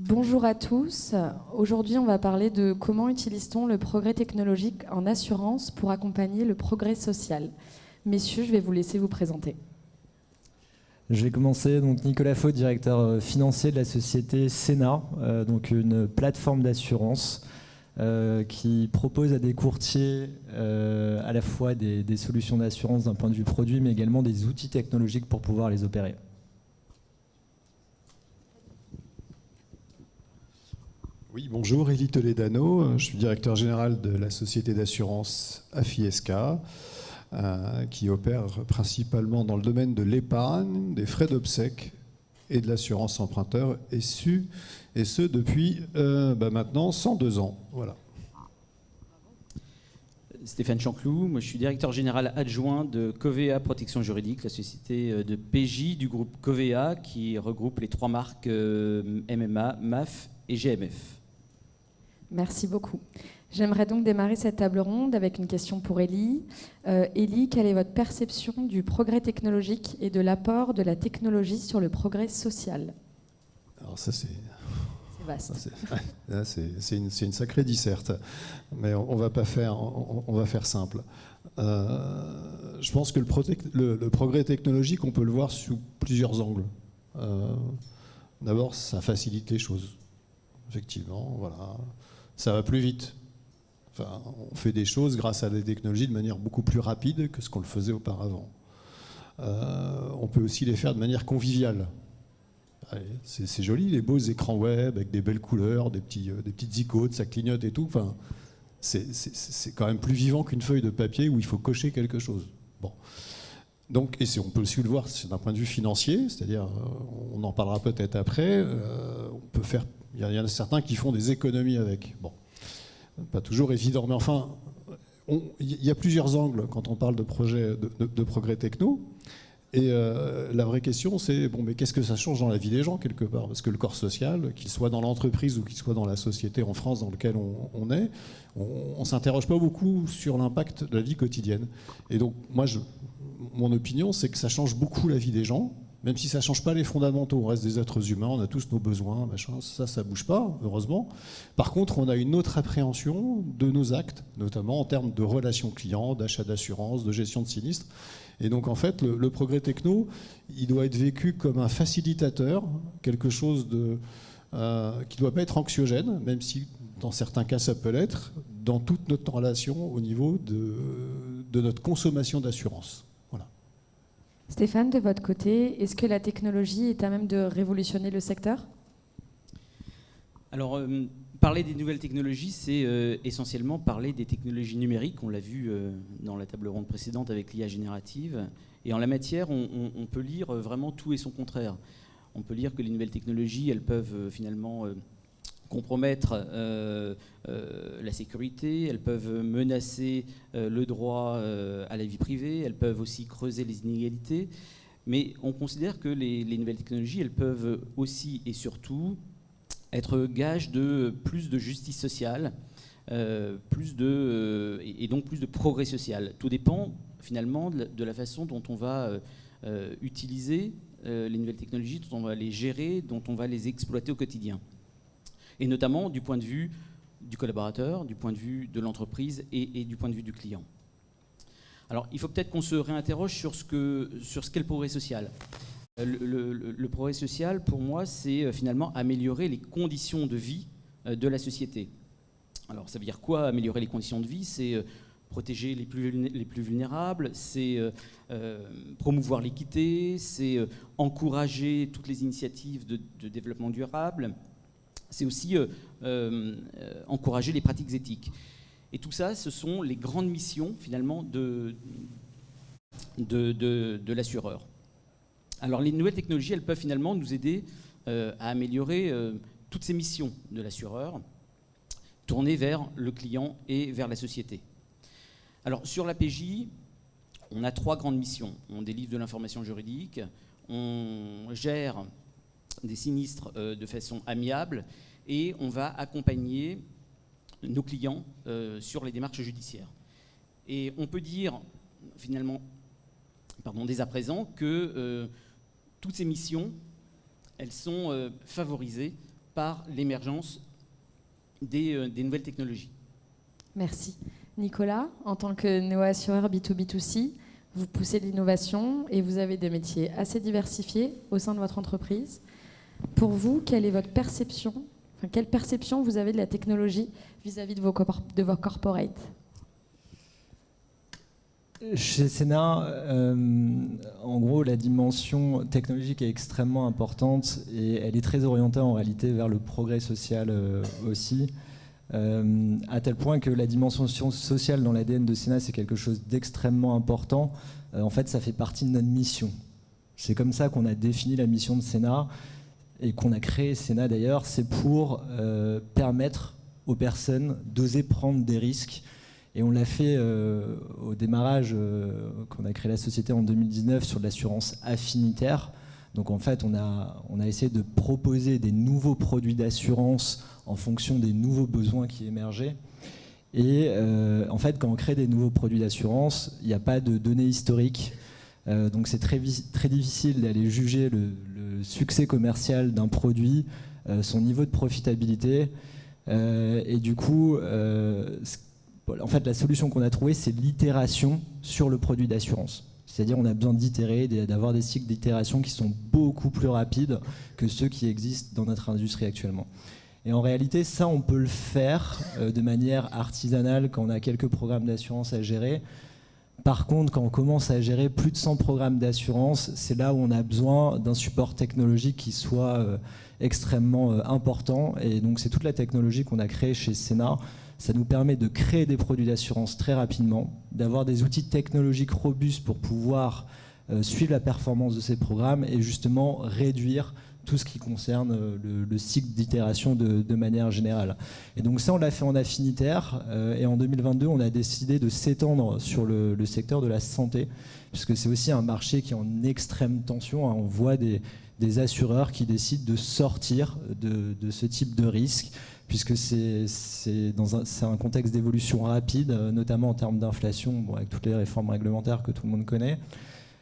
Bonjour à tous. Aujourd'hui, on va parler de comment utilise-t-on le progrès technologique en assurance pour accompagner le progrès social. Messieurs, je vais vous laisser vous présenter. Je vais commencer. Donc, Nicolas Faut, directeur financier de la société Sena, donc une plateforme d'assurance qui propose à des courtiers à la fois des solutions d'assurance d'un point de vue produit, mais également des outils technologiques pour pouvoir les opérer. Oui, bonjour, Élie Toledano, je suis directeur général de la société d'assurance AFISK, qui opère principalement dans le domaine de l'épargne, des frais d'obsèques et de l'assurance emprunteur, et ce depuis maintenant 102 ans. Voilà. Stéphane Chanclou, moi je suis directeur général adjoint de Covea Protection Juridique, la société de PJ du groupe Covea qui regroupe les trois marques MMA, MAF et GMF. Merci beaucoup. J'aimerais donc démarrer cette table ronde avec une question pour Élie. Élie, quelle est votre perception du progrès technologique et de l'apport de la technologie sur le progrès social? Alors ça c'est vaste. C'est une sacrée disserte, mais on va faire simple. Je pense que le progrès technologique, on peut le voir sous plusieurs angles. D'abord, ça facilite les choses. Effectivement, voilà. Ça va plus vite. Enfin, on fait des choses grâce à la technologie de manière beaucoup plus rapide que ce qu'on le faisait auparavant. On peut aussi les faire de manière conviviale. C'est joli, les beaux écrans web avec des belles couleurs, des petites icônes, ça clignote et tout. Enfin, c'est quand même plus vivant qu'une feuille de papier où il faut cocher quelque chose. Bon. Donc, on peut aussi le voir d'un point de vue financier, c'est-à-dire, on en parlera peut-être après, il y en a certains qui font des économies avec. Bon, pas toujours évident, mais enfin, il y a plusieurs angles quand on parle de projet de progrès techno. Et la vraie question, c'est, mais qu'est-ce que ça change dans la vie des gens, quelque part? Parce que le corps social, qu'il soit dans l'entreprise ou qu'il soit dans la société en France dans laquelle on est, on ne s'interroge pas beaucoup sur l'impact de la vie quotidienne. Et donc, mon opinion, c'est que ça change beaucoup la vie des gens, même si ça ne change pas les fondamentaux. On reste des êtres humains, on a tous nos besoins, machin, ça ne bouge pas, heureusement. Par contre, on a une autre appréhension de nos actes, notamment en termes de relations clients, d'achat d'assurance, de gestion de sinistres. Et donc, en fait, le progrès techno, il doit être vécu comme un facilitateur, quelque chose qui ne doit pas être anxiogène, même si, dans certains cas, ça peut l'être, dans toute notre relation au niveau de notre consommation d'assurance. Voilà. Stéphane, de votre côté, est-ce que la technologie est à même de révolutionner le secteur? Alors, parler des nouvelles technologies, c'est essentiellement parler des technologies numériques. On l'a vu dans la table ronde précédente avec l'IA générative. Et en la matière, on peut lire vraiment tout et son contraire. On peut lire que les nouvelles technologies, elles peuvent finalement compromettre la sécurité, elles peuvent menacer le droit à la vie privée, elles peuvent aussi creuser les inégalités. Mais on considère que les nouvelles technologies, elles peuvent aussi et surtout être gage de plus de justice sociale, et donc plus de progrès social. Tout dépend finalement de la façon dont on va utiliser les nouvelles technologies, dont on va les gérer, dont on va les exploiter au quotidien. Et notamment du point de vue du collaborateur, du point de vue de l'entreprise et du point de vue du client. Alors il faut peut-être qu'on se réinterroge sur ce qu'est le progrès social. Le progrès social, pour moi, c'est finalement améliorer les conditions de vie de la société. Alors, ça veut dire quoi, améliorer les conditions de vie? C'est protéger les plus vulnérables, c'est promouvoir l'équité, c'est encourager toutes les initiatives de développement durable, c'est aussi encourager les pratiques éthiques. Et tout ça, ce sont les grandes missions, finalement, de l'assureur. Alors les nouvelles technologies, elles peuvent finalement nous aider à améliorer toutes ces missions de l'assureur, tournées vers le client et vers la société. Alors sur la PJ, on a 3 grandes missions. On délivre de l'information juridique, on gère des sinistres de façon amiable et on va accompagner nos clients sur les démarches judiciaires. Et on peut dire finalement, dès à présent, que toutes ces missions, elles sont favorisées par l'émergence des nouvelles technologies. Merci. Nicolas, en tant que néo-assureur B2B2C, vous poussez de l'innovation et vous avez des métiers assez diversifiés au sein de votre entreprise. Pour vous, quelle est votre perception, quelle perception vous avez de la technologie vis-à-vis de vos corporates ? Chez Sénat, en gros, la dimension technologique est extrêmement importante et elle est très orientée en réalité vers le progrès social aussi. À tel point que la dimension sociale dans l'ADN de Sénat, c'est quelque chose d'extrêmement important. En fait, ça fait partie de notre mission. C'est comme ça qu'on a défini la mission de Sénat et qu'on a créé Sénat d'ailleurs. C'est pour permettre aux personnes d'oser prendre des risques. Et on l'a fait au démarrage, quand on a créé la société en 2019 sur de l'assurance affinitaire. Donc en fait, on a essayé de proposer des nouveaux produits d'assurance en fonction des nouveaux besoins qui émergeaient. Et en fait, quand on crée des nouveaux produits d'assurance, il n'y a pas de données historiques. Donc c'est très difficile d'aller juger le succès commercial d'un produit, son niveau de profitabilité. Et du coup, en fait, la solution qu'on a trouvée, c'est l'itération sur le produit d'assurance. C'est-à-dire on a besoin d'itérer, d'avoir des cycles d'itération qui sont beaucoup plus rapides que ceux qui existent dans notre industrie actuellement. Et en réalité, ça, on peut le faire de manière artisanale quand on a quelques programmes d'assurance à gérer. Par contre, quand on commence à gérer plus de 100 programmes d'assurance, c'est là où on a besoin d'un support technologique qui soit extrêmement important. Et donc, c'est toute la technologie qu'on a créée chez Sénat. Ça nous permet de créer des produits d'assurance très rapidement, d'avoir des outils technologiques robustes pour pouvoir suivre la performance de ces programmes et justement réduire tout ce qui concerne le cycle d'itération de manière générale. Et donc ça, on l'a fait en affinitaire. Et en 2022, on a décidé de s'étendre sur le secteur de la santé, puisque c'est aussi un marché qui est en extrême tension. On voit des assureurs qui décident de sortir de ce type de risque, puisque c'est un contexte d'évolution rapide, notamment en termes d'inflation, avec toutes les réformes réglementaires que tout le monde connaît.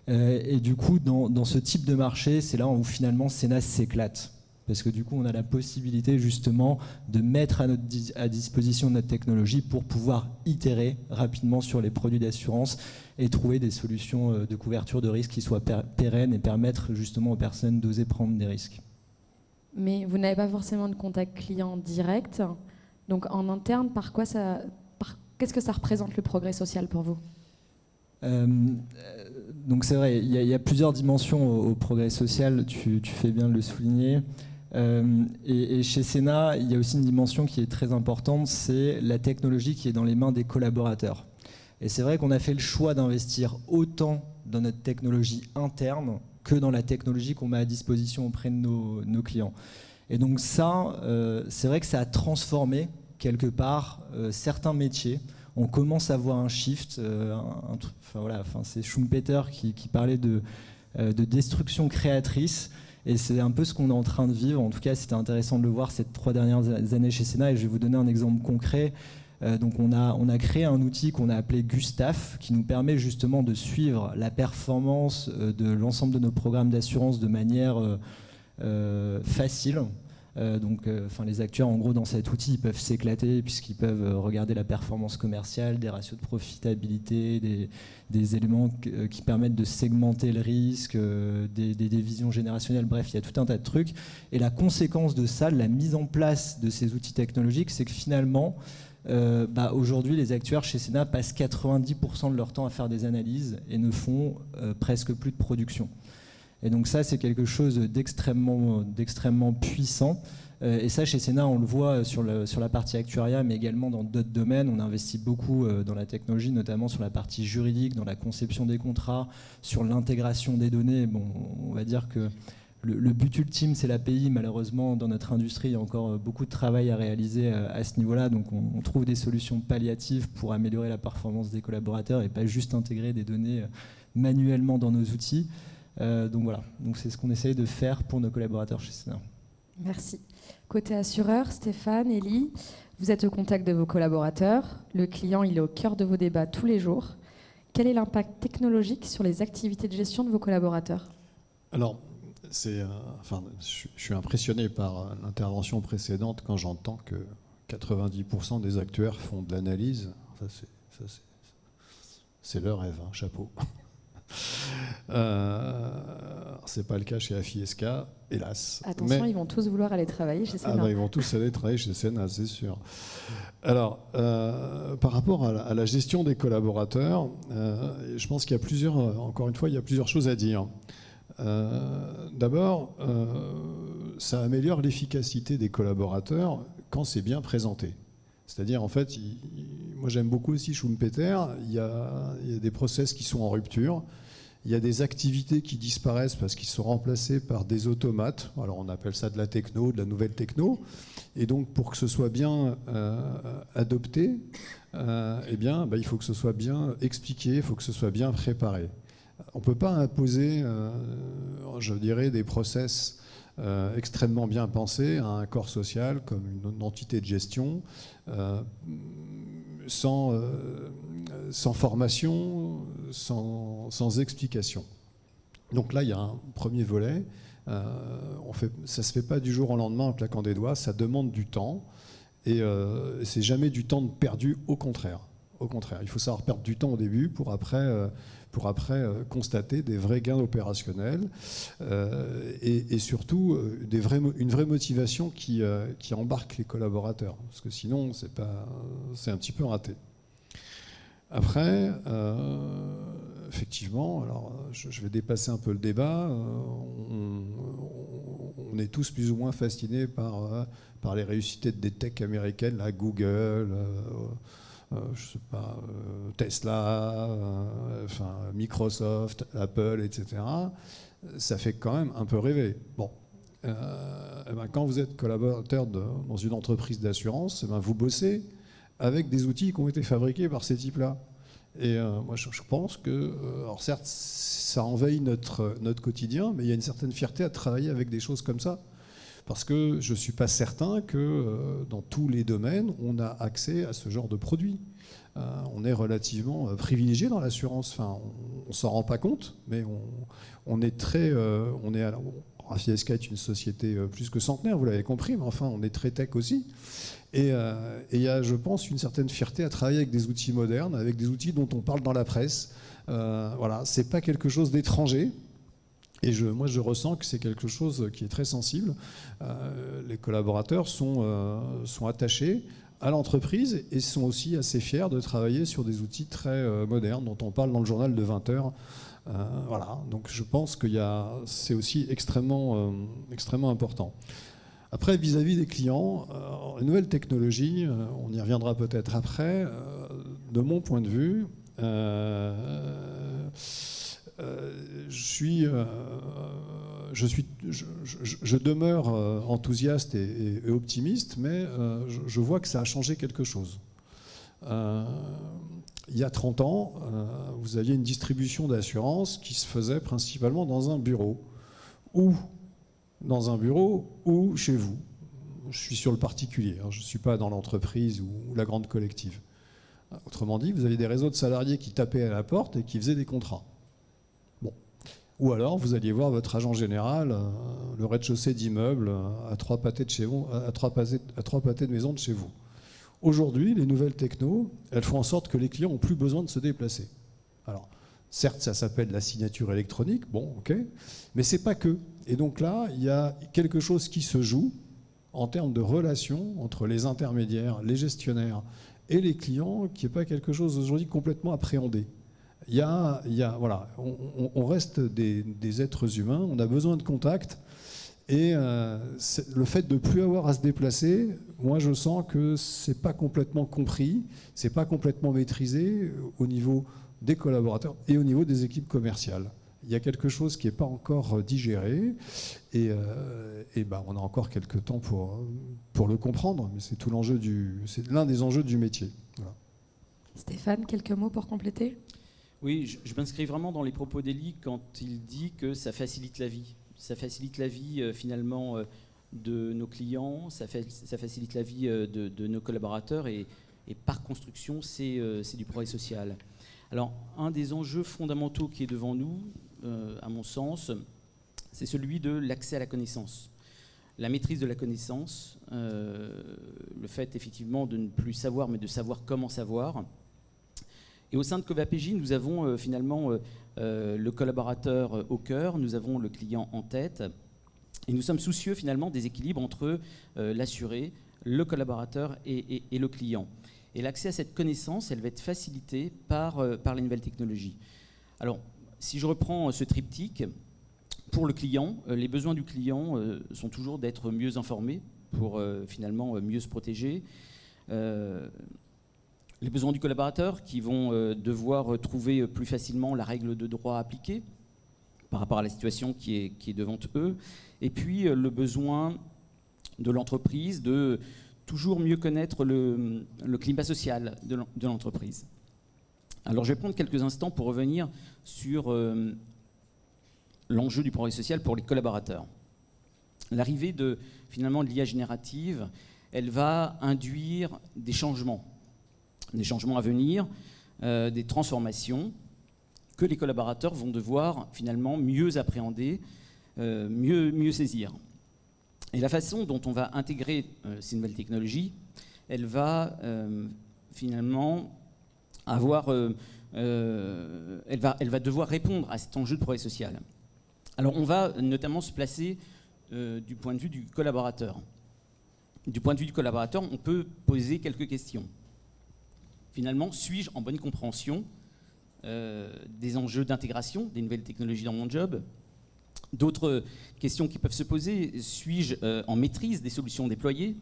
Et du coup, dans ce type de marché, c'est là où finalement Sénat s'éclate. Parce que du coup, on a la possibilité justement de mettre à disposition notre technologie pour pouvoir itérer rapidement sur les produits d'assurance et trouver des solutions de couverture de risque qui soient pérennes et permettre justement aux personnes d'oser prendre des risques. Mais vous n'avez pas forcément de contact client direct. Donc en interne, qu'est-ce que ça représente le progrès social pour vous ? Donc c'est vrai, il y a plusieurs dimensions au progrès social, tu fais bien de le souligner. Et chez Sénat, il y a aussi une dimension qui est très importante, c'est la technologie qui est dans les mains des collaborateurs. Et c'est vrai qu'on a fait le choix d'investir autant dans notre technologie interne que dans la technologie qu'on met à disposition auprès de nos clients. Et donc ça, c'est vrai que ça a transformé quelque part certains métiers. On commence à voir un shift. C'est Schumpeter qui parlait de destruction créatrice. Et c'est un peu ce qu'on est en train de vivre. En tout cas, c'était intéressant de le voir ces 3 dernières années chez Sénat. Et je vais vous donner un exemple concret. Donc on a créé un outil qu'on a appelé Gustaf, qui nous permet justement de suivre la performance de l'ensemble de nos programmes d'assurance de manière facile. Les acteurs, en gros, dans cet outil, ils peuvent s'éclater puisqu'ils peuvent regarder la performance commerciale, des ratios de profitabilité, des éléments qui permettent de segmenter le risque, des visions générationnelles. Bref, il y a tout un tas de trucs. Et la conséquence de ça, de la mise en place de ces outils technologiques, c'est que finalement, aujourd'hui, les actuaires chez Sénat passent 90% de leur temps à faire des analyses et ne font presque plus de production. Et donc ça, c'est quelque chose d'extrêmement puissant. Et ça, chez Sénat, on le voit sur la partie actuariat, mais également dans d'autres domaines. On investit beaucoup dans la technologie, notamment sur la partie juridique, dans la conception des contrats, sur l'intégration des données. Bon, on va dire que le but ultime, c'est l'API. Malheureusement, dans notre industrie, il y a encore beaucoup de travail à réaliser à ce niveau-là. Donc on trouve des solutions palliatives pour améliorer la performance des collaborateurs et pas juste intégrer des données manuellement dans nos outils. Donc voilà, c'est ce qu'on essaye de faire pour nos collaborateurs chez Sénat. Merci. Côté assureur, Stéphane, Élie, vous êtes au contact de vos collaborateurs. Le client, il est au cœur de vos débats tous les jours. Quel est l'impact technologique sur les activités de gestion de vos collaborateurs ? Alors, je suis impressionné par l'intervention précédente quand j'entends que 90% des actuaires font de l'analyse. C'est leur rêve, hein, chapeau. C'est pas le cas chez AFI-SK, hélas. Attention, ils vont tous vouloir aller travailler chez Sénat. Ils vont tous aller travailler chez Sénat, c'est sûr. Alors, par rapport à la gestion des collaborateurs, je pense qu'il y a plusieurs choses à dire. D'abord, ça améliore l'efficacité des collaborateurs quand c'est bien présenté. C'est-à-dire, en fait, moi j'aime beaucoup aussi Schumpeter, il y a des process qui sont en rupture, il y a des activités qui disparaissent parce qu'ils sont remplacés par des automates. Alors on appelle ça de la techno, de la nouvelle techno. Et donc pour que ce soit bien adopté, il faut que ce soit bien expliqué, il faut que ce soit bien préparé. On ne peut pas imposer, je dirais, des process extrêmement bien pensés à un corps social comme une entité de gestion, sans formation, sans explication. Donc là, il y a un premier volet. Ça ne se fait pas du jour au lendemain en claquant des doigts, ça demande du temps. Et c'est jamais du temps perdu, au contraire. Au contraire, il faut savoir perdre du temps au début pour après constater des vrais gains opérationnels et surtout une vraie motivation qui embarque les collaborateurs. Parce que sinon, c'est un petit peu raté. Après, effectivement, alors je vais dépasser un peu le débat. On est tous plus ou moins fascinés par les réussites des techs américaines, la Google, je sais pas, Tesla, Microsoft, Apple, etc. Ça fait quand même un peu rêver. Bon, quand vous êtes collaborateur dans une entreprise d'assurance, vous bossez avec des outils qui ont été fabriqués par ces types-là. Et moi, je pense que, alors certes, ça envahit notre quotidien, mais il y a une certaine fierté à travailler avec des choses comme ça. Parce que je ne suis pas certain que dans tous les domaines, on a accès à ce genre de produits. On est relativement privilégié dans l'assurance. Enfin, on ne s'en rend pas compte, mais on est très... AFI-SK est une société plus que centenaire, vous l'avez compris, mais enfin, on est très tech aussi. Et il y a, je pense, une certaine fierté à travailler avec des outils modernes, avec des outils dont on parle dans la presse. Voilà, ce n'est pas quelque chose d'étranger. Et moi, je ressens que c'est quelque chose qui est très sensible. Les collaborateurs sont attachés à l'entreprise et sont aussi assez fiers de travailler sur des outils très modernes dont on parle dans le journal de 20 heures. Voilà, donc je pense que c'est aussi extrêmement important. Après, vis-à-vis des clients, les nouvelles technologies, on y reviendra peut-être après, de mon point de vue, je demeure enthousiaste et optimiste, mais je vois que ça a changé quelque chose. Il y a 30 ans, vous aviez une distribution d'assurance qui se faisait principalement dans un bureau. Ou chez vous. Je suis sur le particulier, hein, je ne suis pas dans l'entreprise ou la grande collective. Autrement dit, vous avez des réseaux de salariés qui tapaient à la porte et qui faisaient des contrats. Bon. Ou alors, vous alliez voir votre agent général, le rez-de-chaussée d'immeuble, à 3 pâtés de chez vous, à 3 pâtés de maison de chez vous. Aujourd'hui, les nouvelles technos, elles font en sorte que les clients n'ont plus besoin de se déplacer. Alors, certes, ça s'appelle la signature électronique, bon, ok, mais c'est pas que. Et donc là, il y a quelque chose qui se joue en termes de relation entre les intermédiaires, les gestionnaires et les clients, qui n'est pas quelque chose aujourd'hui complètement appréhendé. Voilà, on reste des êtres humains, on a besoin de contact, et le fait de ne plus avoir à se déplacer, moi je sens que c'est pas complètement compris, c'est pas complètement maîtrisé au niveau des collaborateurs et au niveau des équipes commerciales. Il y a quelque chose qui n'est pas encore digéré et on a encore quelques temps pour le comprendre, mais c'est c'est l'un des enjeux du métier. Voilà. Stéphane, quelques mots pour compléter ? Oui, je m'inscris vraiment dans les propos d'Élie quand il dit que ça facilite la vie. Ça facilite la vie finalement de nos clients, ça facilite la vie de nos collaborateurs et par construction, c'est du progrès social. Alors, un des enjeux fondamentaux qui est devant nous, à mon sens, c'est celui de l'accès à la connaissance. La maîtrise de la connaissance, le fait effectivement de ne plus savoir, mais de savoir comment savoir. Et au sein de Covapégie, nous avons finalement le collaborateur au cœur, nous avons le client en tête, et nous sommes soucieux finalement des équilibres entre l'assuré, le collaborateur et le client. Et l'accès à cette connaissance, elle va être facilitée par les nouvelles technologies. Alors, si je reprends ce triptyque, pour le client, les besoins du client sont toujours d'être mieux informé pour finalement mieux se protéger. Les besoins du collaborateur qui vont devoir trouver plus facilement la règle de droit appliquée par rapport à la situation qui est devant eux. Et puis le besoin de l'entreprise de toujours mieux connaître le climat social de l'entreprise. Alors je vais prendre quelques instants pour revenir sur l'enjeu du progrès social pour les collaborateurs. L'arrivée de l'IA générative, elle va induire des changements à venir, des transformations que les collaborateurs vont devoir finalement mieux appréhender, mieux saisir. Et la façon dont on va intégrer ces nouvelles technologies, elle va finalement avoir, elle va devoir répondre à cet enjeu de progrès social. Alors on va notamment se placer du point de vue du collaborateur. Du point de vue du collaborateur, on peut poser quelques questions. Finalement, suis-je en bonne compréhension des enjeux d'intégration des nouvelles technologies dans mon job? D'autres questions qui peuvent se poser, suis-je en maîtrise des solutions déployées?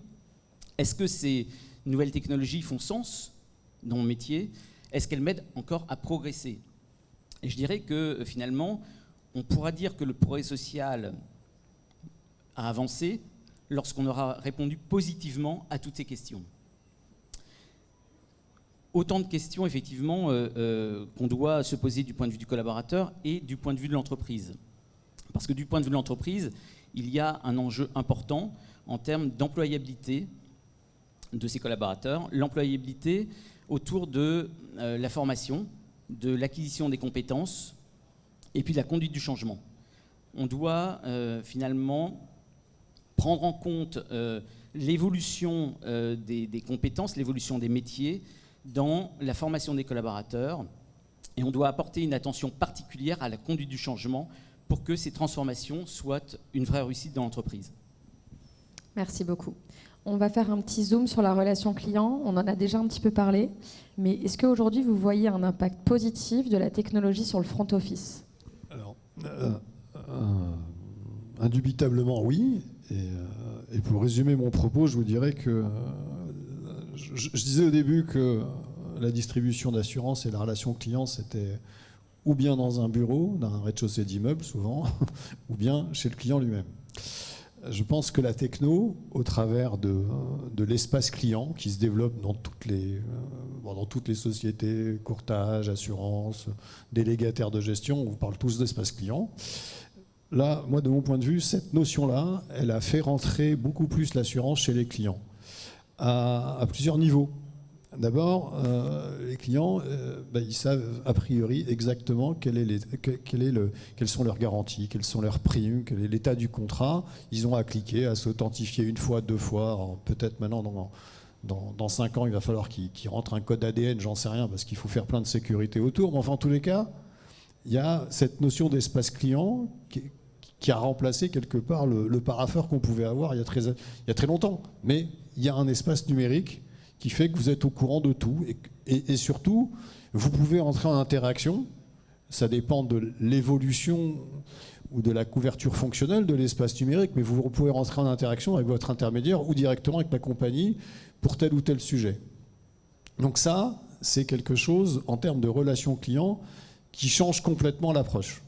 Est-ce que ces nouvelles technologies font sens dans mon métier? Est-ce qu'elles m'aident encore à progresser? Et je dirais que finalement, on pourra dire que le progrès social a avancé lorsqu'on aura répondu positivement à toutes ces questions. Autant de questions, effectivement, qu'on doit se poser du point de vue du collaborateur et du point de vue de l'entreprise. Parce que du point de vue de l'entreprise, il y a un enjeu important en termes d'employabilité de ces collaborateurs. L'employabilité autour de la formation, de l'acquisition des compétences et puis de la conduite du changement. On doit finalement prendre en compte l'évolution des compétences, l'évolution des métiers dans la formation des collaborateurs, et on doit apporter une attention particulière à la conduite du changement pour que ces transformations soient une vraie réussite dans l'entreprise. Merci beaucoup. On va faire un petit zoom sur la relation client. On en a déjà un petit peu parlé, mais est-ce qu'aujourd'hui vous voyez un impact positif de la technologie sur le front office? Alors, indubitablement oui. Et pour résumer mon propos, je vous dirais que je disais au début que la distribution d'assurance et la relation client, c'était ou bien dans un bureau, dans un rez-de-chaussée d'immeuble souvent, ou bien chez le client lui-même. Je pense que la techno, au travers de l'espace client qui se développe dans toutes les sociétés, courtage, assurance, délégataires de gestion, on vous parle tous d'espace client. Là, moi, de mon point de vue, cette notion-là, elle a fait rentrer beaucoup plus l'assurance chez les clients, à plusieurs niveaux. D'abord, les clients, ils savent a priori exactement quelles sont leurs garanties, quelles sont leurs primes, quel est l'état du contrat. Ils ont à cliquer, à s'authentifier une fois, deux fois. Peut-être maintenant, dans 5 ans, il va falloir qu'ils rentrent un code ADN, j'en sais rien, parce qu'il faut faire plein de sécurité autour. Mais enfin, en tous les cas, il y a cette notion d'espace client qui a remplacé quelque part le parapheur qu'on pouvait avoir il y a très longtemps. Mais il y a un espace numérique qui fait que vous êtes au courant de tout et surtout, vous pouvez entrer en interaction. Ça dépend de l'évolution ou de la couverture fonctionnelle de l'espace numérique, mais vous pouvez rentrer en interaction avec votre intermédiaire ou directement avec la compagnie pour tel ou tel sujet. Donc ça, c'est quelque chose en termes de relation client qui change complètement l'approche.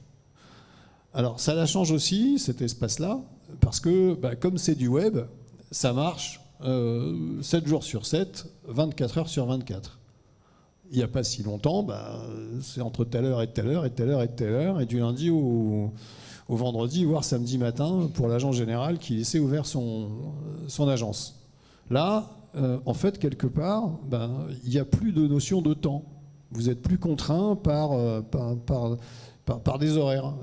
Alors ça la change aussi, cet espace-là, parce que comme c'est du web, ça marche 7 jours sur 7, 24 heures sur 24. Il n'y a pas si longtemps, c'est entre telle heure et telle heure et telle heure et telle heure, et du lundi au vendredi, voire samedi matin, pour l'agent général qui laissait ouvert son agence. Là, en fait, quelque part, il n'y a plus de notion de temps. Vous n'êtes plus contraint par par des horaires.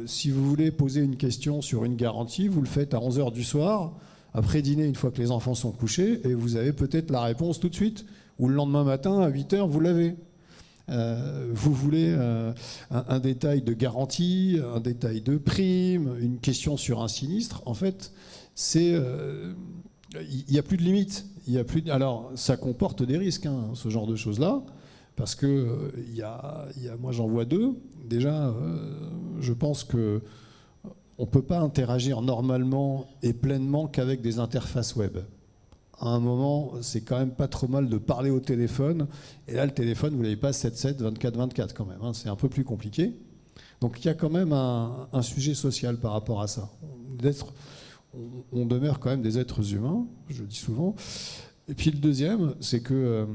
Si vous voulez poser une question sur une garantie, vous le faites à 11h du soir, après dîner, une fois que les enfants sont couchés, et vous avez peut-être la réponse tout de suite. Ou le lendemain matin, à 8h, vous l'avez. Vous voulez un détail de garantie, un détail de prime, une question sur un sinistre. En fait, il n'y a plus de limite. Alors, ça comporte des risques, hein, ce genre de choses-là. Parce que moi j'en vois deux. Déjà, je pense qu'on ne peut pas interagir normalement et pleinement qu'avec des interfaces web. À un moment, c'est quand même pas trop mal de parler au téléphone. Et là, le téléphone, vous ne l'avez pas 7/7, 24/24 quand même. Hein, c'est un peu plus compliqué. Donc il y a quand même un sujet social par rapport à ça. On demeure quand même des êtres humains, je le dis souvent. Et puis le deuxième, c'est que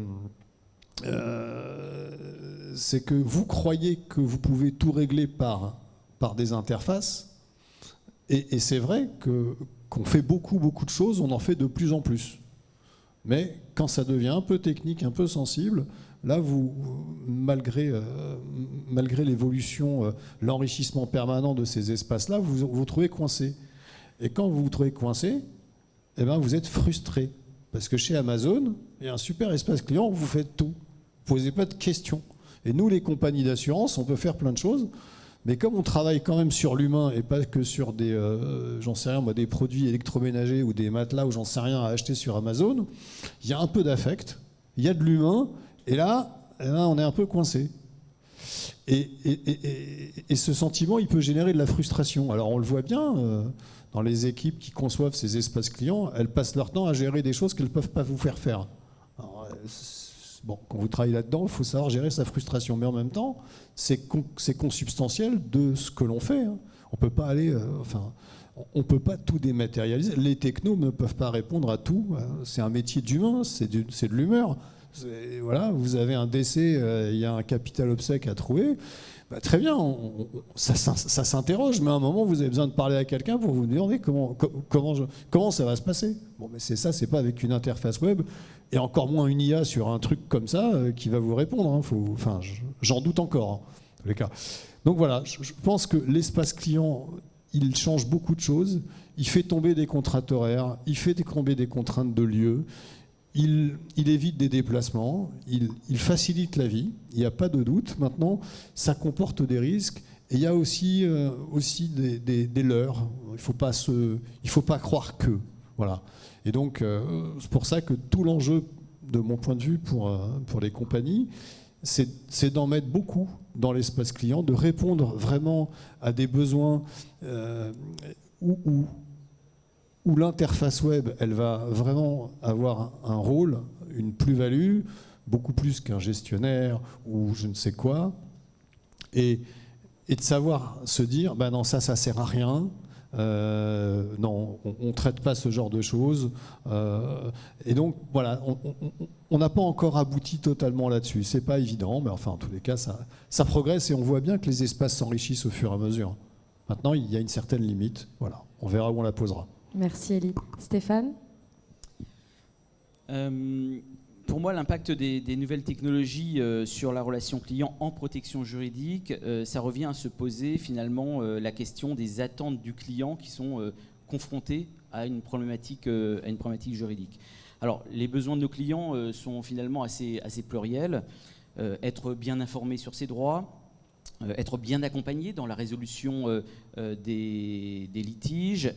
vous croyez que vous pouvez tout régler par des interfaces, et c'est vrai qu'on fait beaucoup de choses, on en fait de plus en plus. Mais quand ça devient un peu technique, un peu sensible, là, malgré l'évolution, l'enrichissement permanent de ces espaces-là, vous vous trouvez coincé. Et quand vous vous trouvez coincé, eh ben, vous êtes frustré. Parce que chez Amazon, il y a un super espace client où vous faites tout. Vous ne posez pas de questions. Et nous, les compagnies d'assurance, on peut faire plein de choses. Mais comme on travaille quand même sur l'humain et pas que sur des produits électroménagers ou des matelas ou j'en sais rien à acheter sur Amazon, il y a un peu d'affect, il y a de l'humain, et là, on est un peu coincé. Et ce sentiment, il peut générer de la frustration. Alors on le voit bien, dans les équipes qui conçoivent ces espaces clients, elles passent leur temps à gérer des choses qu'elles ne peuvent pas vous faire faire. Alors, quand vous travaillez là-dedans, il faut savoir gérer sa frustration. Mais en même temps, c'est consubstantiel de ce que l'on fait. Hein. On peut pas on peut pas tout dématérialiser. Les technos ne peuvent pas répondre à tout. C'est un métier d'humain, c'est de l'humeur. Voilà, vous avez un décès, il y a un capital obsèque à trouver. Bah, très bien, ça s'interroge, mais à un moment, vous avez besoin de parler à quelqu'un pour vous demander comment ça va se passer. Bon, mais c'est pas avec une interface web, et encore moins une IA sur un truc comme ça qui va vous répondre. Hein. J'en doute encore, en tous les cas. Donc voilà, je pense que l'espace client, il change beaucoup de choses. Il fait tomber des contraintes horaires, il fait tomber des contraintes de lieu. Il évite des déplacements, il facilite la vie, il n'y a pas de doute. Maintenant, ça comporte des risques et il y a aussi des leurres. Il ne faut pas croire que. Voilà. Et donc, c'est pour ça que tout l'enjeu, de mon point de vue, pour les compagnies, c'est d'en mettre beaucoup dans l'espace client, de répondre vraiment à des besoins où l'interface web, elle va vraiment avoir un rôle, une plus-value, beaucoup plus qu'un gestionnaire ou je ne sais quoi, et de savoir se dire, ben non, ça sert à rien, non, on ne traite pas ce genre de choses, et donc voilà, on n'a pas encore abouti totalement là-dessus, c'est pas évident, mais enfin en tous les cas, ça progresse et on voit bien que les espaces s'enrichissent au fur et à mesure. Maintenant, il y a une certaine limite, voilà, on verra où on la posera. Merci Elie. Stéphane ? Pour moi, l'impact des nouvelles technologies sur la relation client en protection juridique, ça revient à se poser finalement la question des attentes du client qui sont confrontés à une problématique juridique. Alors, les besoins de nos clients sont finalement assez pluriels. Être bien informé sur ses droits, être bien accompagné dans la résolution des litiges,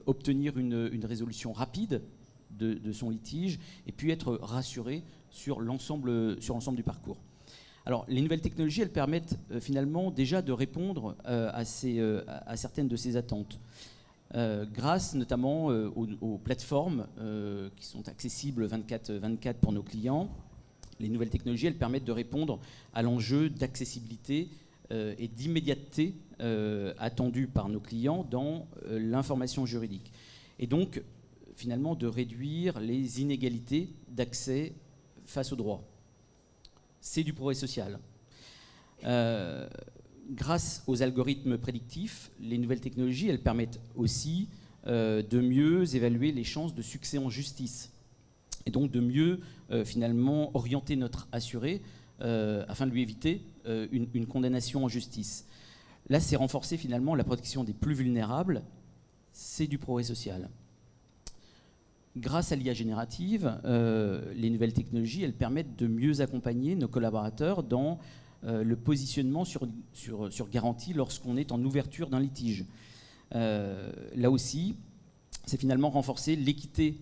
obtenir une résolution rapide de son litige, et puis être rassuré sur l'ensemble du parcours. Alors, les nouvelles technologies, elles permettent finalement déjà de répondre à certaines de ces attentes. Grâce notamment aux plateformes qui sont accessibles 24/24 pour nos clients, les nouvelles technologies, elles permettent de répondre à l'enjeu d'accessibilité et d'immédiateté attendue par nos clients dans l'information juridique. Et donc, finalement, de réduire les inégalités d'accès face au droit. C'est du progrès social. Grâce aux algorithmes prédictifs, les nouvelles technologies, elles permettent aussi de mieux évaluer les chances de succès en justice et donc de mieux, finalement, orienter notre assuré afin de lui éviter une condamnation en justice. Là, c'est renforcer finalement la protection des plus vulnérables, c'est du progrès social. Grâce à l'IA générative, les nouvelles technologies, elles permettent de mieux accompagner nos collaborateurs dans le positionnement sur garantie lorsqu'on est en ouverture d'un litige. Là aussi, c'est finalement renforcer l'équité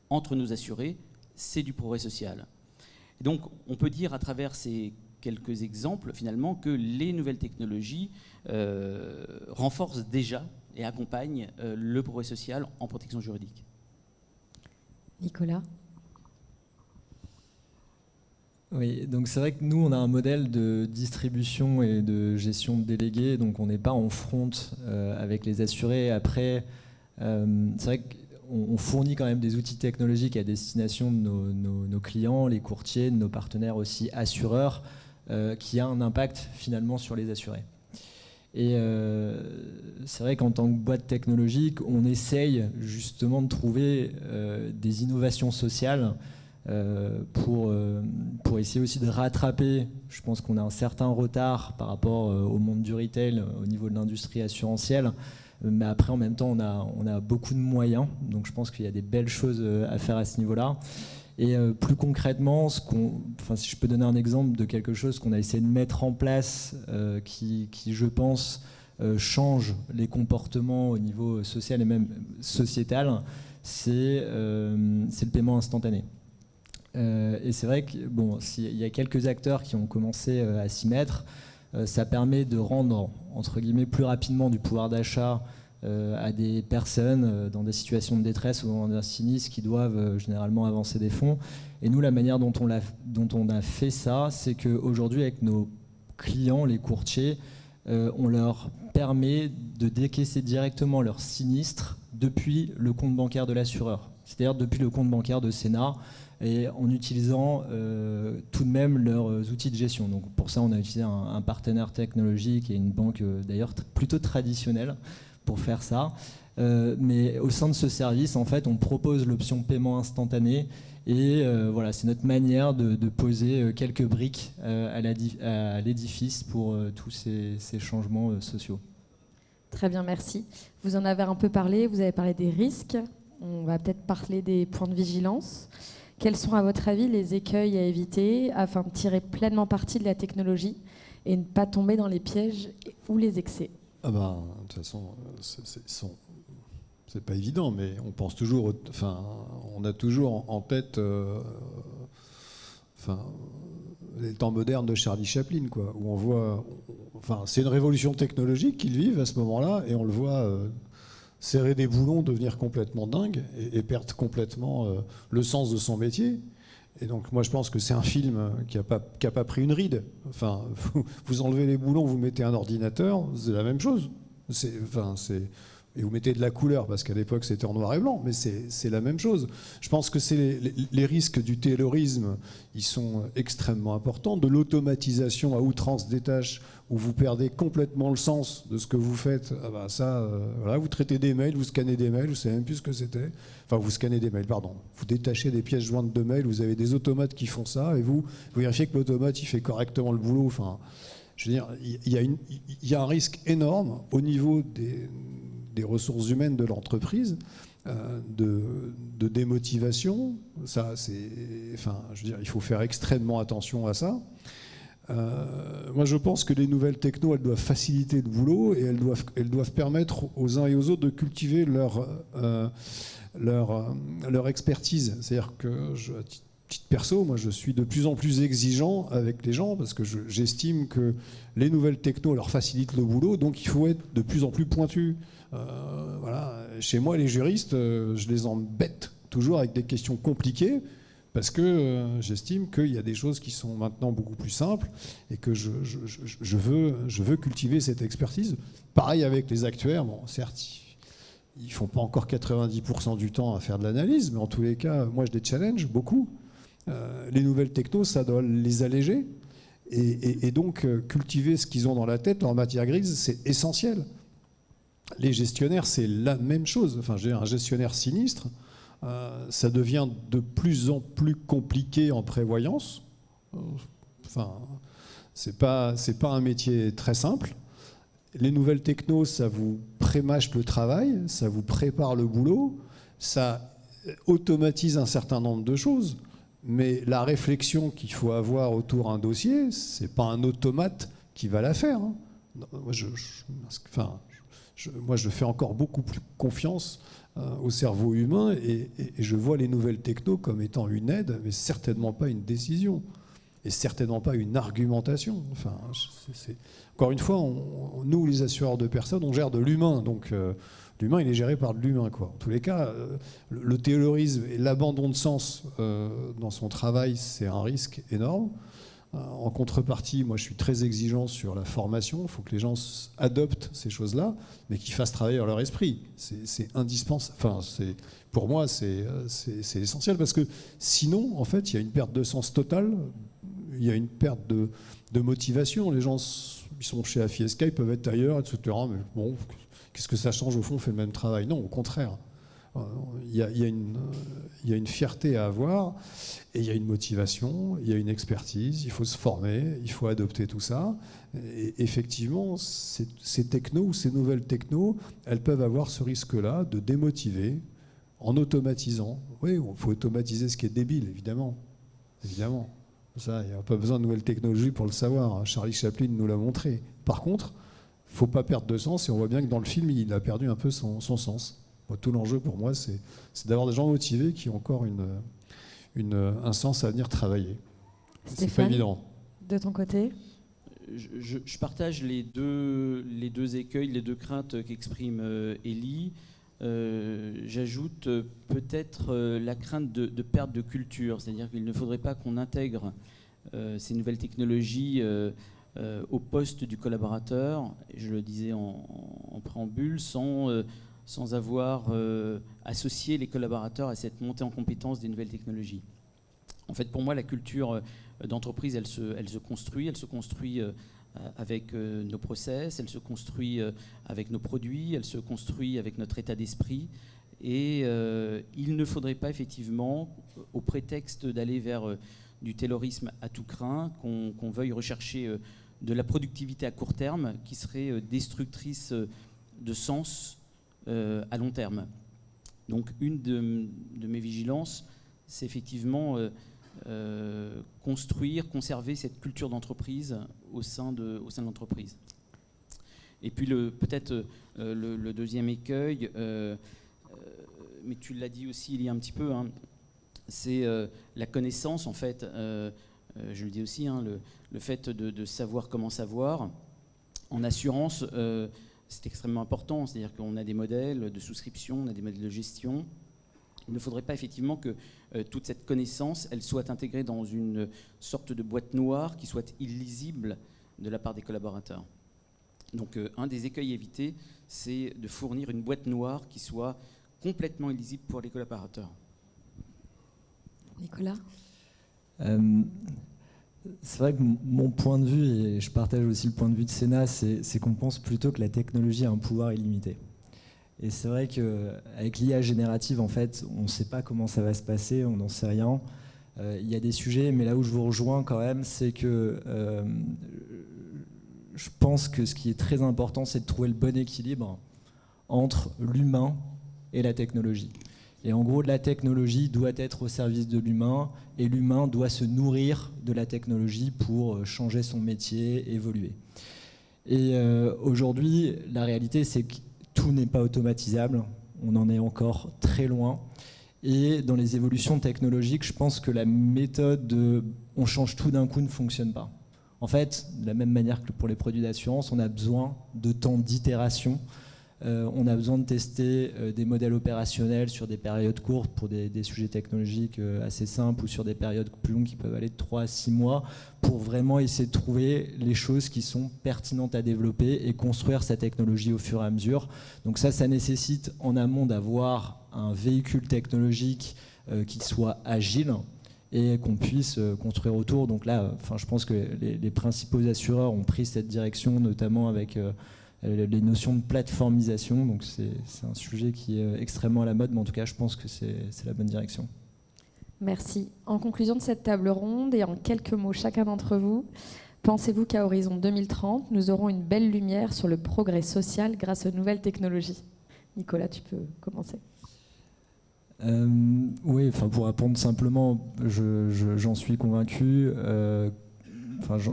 entre nos assurés, c'est du progrès social. Et donc, on peut dire à travers ces quelques exemples, finalement, que les nouvelles technologies renforcent déjà et accompagnent le progrès social en protection juridique. Nicolas ? Oui, donc c'est vrai que nous, on a un modèle de distribution et de gestion de délégués, donc on n'est pas en front avec les assurés. Après, c'est vrai qu'on fournit quand même des outils technologiques à destination de nos clients, les courtiers, de nos partenaires aussi assureurs, qui a un impact finalement sur les assurés. Et c'est vrai qu'en tant que boîte technologique, on essaye justement de trouver des innovations sociales pour essayer aussi de rattraper. Je pense qu'on a un certain retard par rapport au monde du retail, au niveau de l'industrie assurantielle. Mais après, en même temps, on a beaucoup de moyens. Donc je pense qu'il y a des belles choses à faire à ce niveau-là. Et plus concrètement, si je peux donner un exemple de quelque chose qu'on a essayé de mettre en place, qui je pense, change les comportements au niveau social et même sociétal, c'est le paiement instantané. Et c'est vrai qu'il y a quelques acteurs qui ont commencé à s'y mettre. Ça permet de rendre, entre guillemets, plus rapidement du pouvoir d'achat à des personnes dans des situations de détresse ou dans un sinistre qui doivent généralement avancer des fonds. Et nous, la manière dont on a fait ça, c'est qu'aujourd'hui, avec nos clients, les courtiers, on leur permet de décaisser directement leur sinistre depuis le compte bancaire de l'assureur, c'est-à-dire depuis le compte bancaire de Sénat, et en utilisant tout de même leurs outils de gestion. Donc pour ça, on a utilisé un partenaire technologique et une banque d'ailleurs plutôt traditionnelle pour faire ça. Mais au sein de ce service, en fait, on propose l'option paiement instantané et voilà, c'est notre manière de poser quelques briques à l'édifice pour tous ces changements sociaux. Très bien, merci. Vous en avez un peu parlé, vous avez parlé des risques. On va peut-être parler des points de vigilance. Quels sont, à votre avis, les écueils à éviter afin de tirer pleinement parti de la technologie et ne pas tomber dans les pièges ou les excès ? De toute façon, c'est pas évident, mais on pense toujours, on a toujours en tête, les temps modernes de Charlie Chaplin, quoi, où on voit, c'est une révolution technologique qu'ils vivent à ce moment-là, et on le voit serrer des boulons, devenir complètement dingue et perdre complètement le sens de son métier. Et donc moi je pense que c'est un film qui a pas pris une ride. Vous enlevez les boulons, vous mettez un ordinateur, c'est la même chose. Et vous mettez de la couleur, parce qu'à l'époque c'était en noir et blanc, mais c'est la même chose. Je pense que les risques du taylorisme, ils sont extrêmement importants. De l'automatisation à outrance des tâches, où vous perdez complètement le sens de ce que vous faites. Vous traitez des mails, vous scannez des mails, vous ne savez même plus ce que c'était. Enfin, vous scannez des mails, pardon. Vous détachez des pièces jointes de mails, vous avez des automates qui font ça, et vous vérifiez que l'automate, il fait correctement le boulot. Je veux dire, il y a un risque énorme au niveau des ressources humaines de l'entreprise, de démotivation. Ça, je veux dire, il faut faire extrêmement attention à ça. Moi, je pense que les nouvelles techno, elles doivent faciliter le boulot et elles doivent permettre aux uns et aux autres de cultiver leur expertise. C'est-à-dire que, à titre perso, moi, je suis de plus en plus exigeant avec les gens parce que j'estime que les nouvelles techno leur facilitent le boulot, donc il faut être de plus en plus pointu. Chez moi, les juristes, je les embête toujours avec des questions compliquées, parce que j'estime qu'il y a des choses qui sont maintenant beaucoup plus simples et que je veux cultiver cette expertise. Pareil avec les actuaires. Bon, certes, ils ne font pas encore 90% du temps à faire de l'analyse, mais en tous les cas, moi, je les challenge beaucoup. Les nouvelles technos, ça doit les alléger. Et donc, cultiver ce qu'ils ont dans la tête, leur matière grise, c'est essentiel. Les gestionnaires, c'est la même chose. J'ai un gestionnaire sinistre. Ça devient de plus en plus compliqué en prévoyance. C'est pas un métier très simple. les nouvelles technos, ça vous prémâche le travail, ça vous prépare le boulot, ça automatise un certain nombre de choses, mais la réflexion qu'il faut avoir autour d'un dossier, c'est pas un automate qui va la faire. Hein. Moi, je fais encore beaucoup plus confiance au cerveau humain et je vois les nouvelles technos comme étant une aide, mais certainement pas une décision. Et certainement pas une argumentation. Enfin, encore une fois, nous, les assureurs de personnes, on gère de l'humain. Donc, l'humain, il est géré par de l'humain, quoi. En tous les cas, le taylorisme et l'abandon de sens dans son travail, c'est un risque énorme. En contrepartie, moi, je suis très exigeant sur la formation. Il faut que les gens adoptent ces choses-là, mais qu'ils fassent travailler leur esprit. C'est indispensable. Enfin, pour moi, c'est essentiel parce que sinon, en fait, il y a une perte de sens totale. Il y a une perte de motivation. Les gens, ils sont chez AFISK, ils peuvent être ailleurs, etc. Mais bon, qu'est-ce que ça change au fond? On fait le même travail. Non, au contraire. Il y a une fierté à avoir et il y a une motivation, il y a une expertise, il faut se former, il faut adopter tout ça. Et effectivement, ces technos ou ces nouvelles technos, elles peuvent avoir ce risque-là de démotiver en automatisant. Oui, il faut automatiser ce qui est débile, évidemment. Évidemment. Ça, il n'y a pas besoin de nouvelles technologies pour le savoir. Charlie Chaplin nous l'a montré. Par contre, il ne faut pas perdre de sens et on voit bien que dans le film, il a perdu un peu son sens. Tout l'enjeu pour moi, c'est d'avoir des gens motivés qui ont encore un sens à venir travailler. C'est pas évident. De ton côté? Je partage les deux écueils, les deux craintes qu'exprime Élie. J'ajoute peut-être la crainte de perte de culture, c'est-à-dire qu'il ne faudrait pas qu'on intègre ces nouvelles technologies au poste du collaborateur, je le disais en préambule, sans avoir associé les collaborateurs à cette montée en compétence des nouvelles technologies. En fait, pour moi, la culture d'entreprise, elle se construit avec nos process, elle se construit avec nos produits, elle se construit avec notre état d'esprit. Et il ne faudrait pas effectivement, au prétexte d'aller vers du taylorisme à tout crin, qu'on veuille rechercher de la productivité à court terme qui serait destructrice de sens à long terme. Donc une de mes vigilances, c'est effectivement conserver cette culture d'entreprise au sein de l'entreprise. Et puis peut-être le deuxième écueil, mais tu l'as dit aussi il y a un petit peu, hein, c'est la connaissance en fait. Je le dis aussi, hein, le fait de savoir comment savoir. En assurance, c'est extrêmement important, c'est-à-dire qu'on a des modèles de souscription, on a des modèles de gestion. Il ne faudrait pas effectivement que toute cette connaissance, elle soit intégrée dans une sorte de boîte noire qui soit illisible de la part des collaborateurs. Donc un des écueils évités, c'est de fournir une boîte noire qui soit complètement illisible pour les collaborateurs. Nicolas ? C'est vrai que mon point de vue, et je partage aussi le point de vue de Sénat, c'est qu'on pense plutôt que la technologie a un pouvoir illimité. Et c'est vrai qu'avec l'IA générative, en fait, on ne sait pas comment ça va se passer, on n'en sait rien. Il y a des sujets, mais là où je vous rejoins quand même, c'est que je pense que ce qui est très important, c'est de trouver le bon équilibre entre l'humain et la technologie. Et en gros, la technologie doit être au service de l'humain et l'humain doit se nourrir de la technologie pour changer son métier, évoluer. Et aujourd'hui, la réalité, c'est que tout n'est pas automatisable. On en est encore très loin. Et dans les évolutions technologiques, je pense que la méthode de « on change tout d'un coup » ne fonctionne pas. En fait, de la même manière que pour les produits d'assurance, on a besoin de temps d'itération. On a besoin de tester des modèles opérationnels sur des périodes courtes pour des sujets technologiques assez simples ou sur des périodes plus longues qui peuvent aller de 3 à 6 mois pour vraiment essayer de trouver les choses qui sont pertinentes à développer et construire sa technologie au fur et à mesure. Donc ça nécessite en amont d'avoir un véhicule technologique qui soit agile et qu'on puisse construire autour. Donc là, je pense que les principaux assureurs ont pris cette direction, notamment avec les notions de plateformisation, donc c'est un sujet qui est extrêmement à la mode, mais en tout cas je pense que c'est la bonne direction. Merci. En conclusion de cette table ronde et en quelques mots chacun d'entre vous, Pensez-vous qu'à horizon 2030, nous aurons une belle lumière sur le progrès social grâce aux nouvelles technologies? Nicolas, tu peux commencer. Oui, pour répondre simplement, j'en suis convaincu.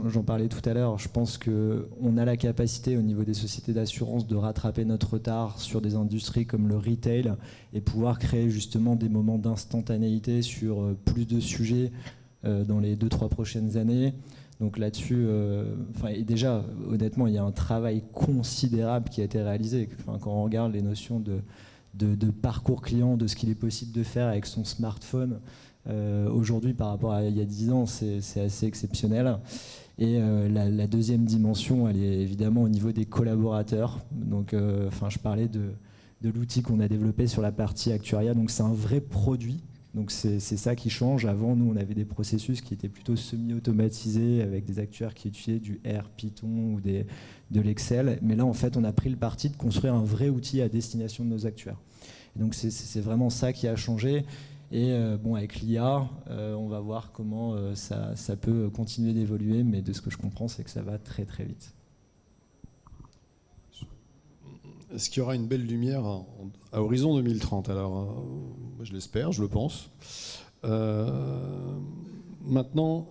J'en parlais tout à l'heure, je pense qu'on a la capacité au niveau des sociétés d'assurance de rattraper notre retard sur des industries comme le retail et pouvoir créer justement des moments d'instantanéité sur plus de sujets dans les 2-3 prochaines années. Donc là-dessus, et déjà, honnêtement, il y a un travail considérable qui a été réalisé. Quand on regarde les notions de parcours client, de ce qu'il est possible de faire avec son smartphone, aujourd'hui par rapport à il y a 10 ans, c'est assez exceptionnel. Et la deuxième dimension, elle est évidemment au niveau des collaborateurs. Donc, je parlais de l'outil qu'on a développé sur la partie actuariat. Donc c'est un vrai produit. Donc c'est ça qui change. Avant, nous, on avait des processus qui étaient plutôt semi-automatisés avec des actuaires qui utilisaient du R, Python ou de l'Excel. Mais là, en fait, on a pris le parti de construire un vrai outil à destination de nos actuaires. Et donc c'est vraiment ça qui a changé. Et avec l'IA, on va voir comment ça peut continuer d'évoluer. Mais de ce que je comprends, c'est que ça va très très vite. Est-ce qu'il y aura une belle lumière à horizon 2030? Alors, je l'espère, je le pense. Maintenant,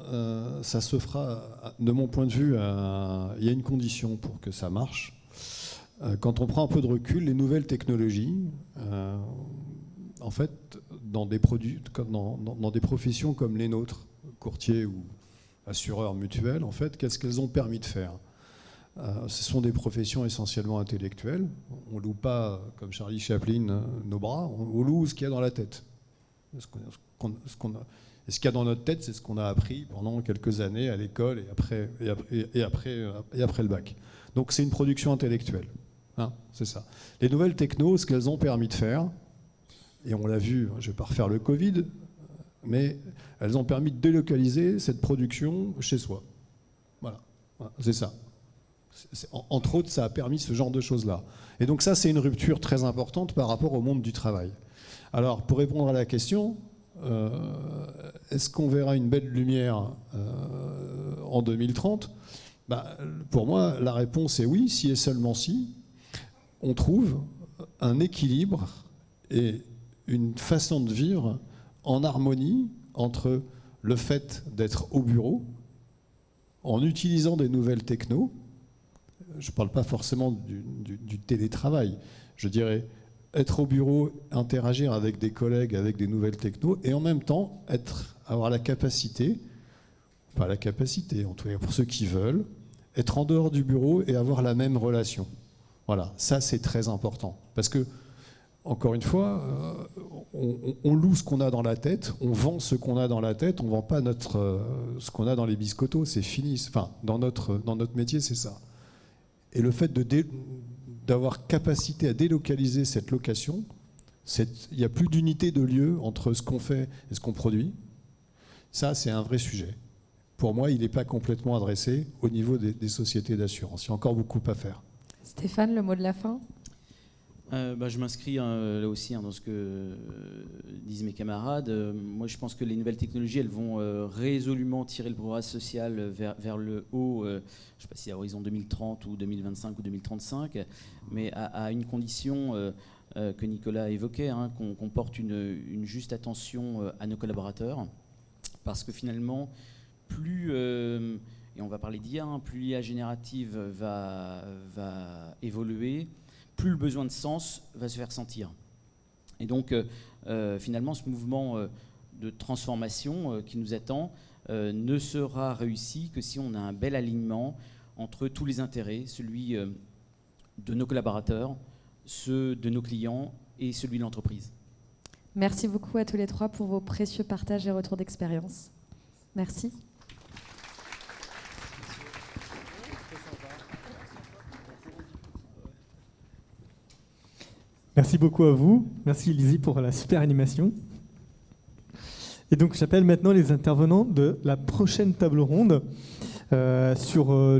ça se fera, de mon point de vue, il y a une condition pour que ça marche. Quand on prend un peu de recul, les nouvelles technologies, en fait, dans des professions comme les nôtres, courtiers ou assureurs mutuels, en fait, qu'est-ce qu'elles ont permis de faire? Ce sont des professions essentiellement intellectuelles. On ne loue pas, comme Charlie Chaplin, nos bras, on loue ce qu'il y a dans la tête. Ce qu'il y a dans notre tête, c'est ce qu'on a appris pendant quelques années à l'école et après le bac. Donc c'est une production intellectuelle. C'est ça. Les nouvelles technos, ce qu'elles ont permis de faire, et on l'a vu, je ne vais pas refaire le Covid, mais elles ont permis de délocaliser cette production chez soi. Voilà, c'est ça. Entre autres, ça a permis ce genre de choses-là. Et donc ça, c'est une rupture très importante par rapport au monde du travail. Alors, pour répondre à la question, est-ce qu'on verra une belle lumière en 2030 ? Pour moi, la réponse est oui, si et seulement si on trouve un équilibre et une façon de vivre en harmonie entre le fait d'être au bureau, en utilisant des nouvelles technos. Je ne parle pas forcément du télétravail. Je dirais être au bureau, interagir avec des collègues, avec des nouvelles technos, et en même temps avoir la capacité, pas la capacité, en tout cas pour ceux qui veulent, être en dehors du bureau et avoir la même relation. Voilà, ça c'est très important. Parce que, encore une fois, on loue ce qu'on a dans la tête, on vend ce qu'on a dans la tête, on ne vend pas ce qu'on a dans les biscottos, c'est fini. Enfin, dans notre métier, c'est ça. Et le fait d'avoir capacité à délocaliser cette location, il n'y a plus d'unité de lieu entre ce qu'on fait et ce qu'on produit. Ça, c'est un vrai sujet. Pour moi, il n'est pas complètement adressé au niveau des sociétés d'assurance. Il y a encore beaucoup à faire. Stéphane, le mot de la fin ? Je m'inscris là aussi dans ce que disent mes camarades. Moi, je pense que les nouvelles technologies, elles vont résolument tirer le progrès social vers le haut. Je ne sais pas si à horizon 2030 ou 2025 ou 2035, mais à une condition que Nicolas évoquait, qu'on porte une juste attention à nos collaborateurs, parce que finalement, plus et on va parler d'IA, plus l'IA générative va évoluer, plus le besoin de sens va se faire sentir. Et donc, finalement, ce mouvement de transformation qui nous attend ne sera réussi que si on a un bel alignement entre tous les intérêts, celui de nos collaborateurs, ceux de nos clients et celui de l'entreprise. Merci beaucoup à tous les trois pour vos précieux partages et retours d'expérience. Merci. Merci beaucoup à vous. Merci Lizzie pour la super animation. Et donc j'appelle maintenant les intervenants de la prochaine table ronde sur le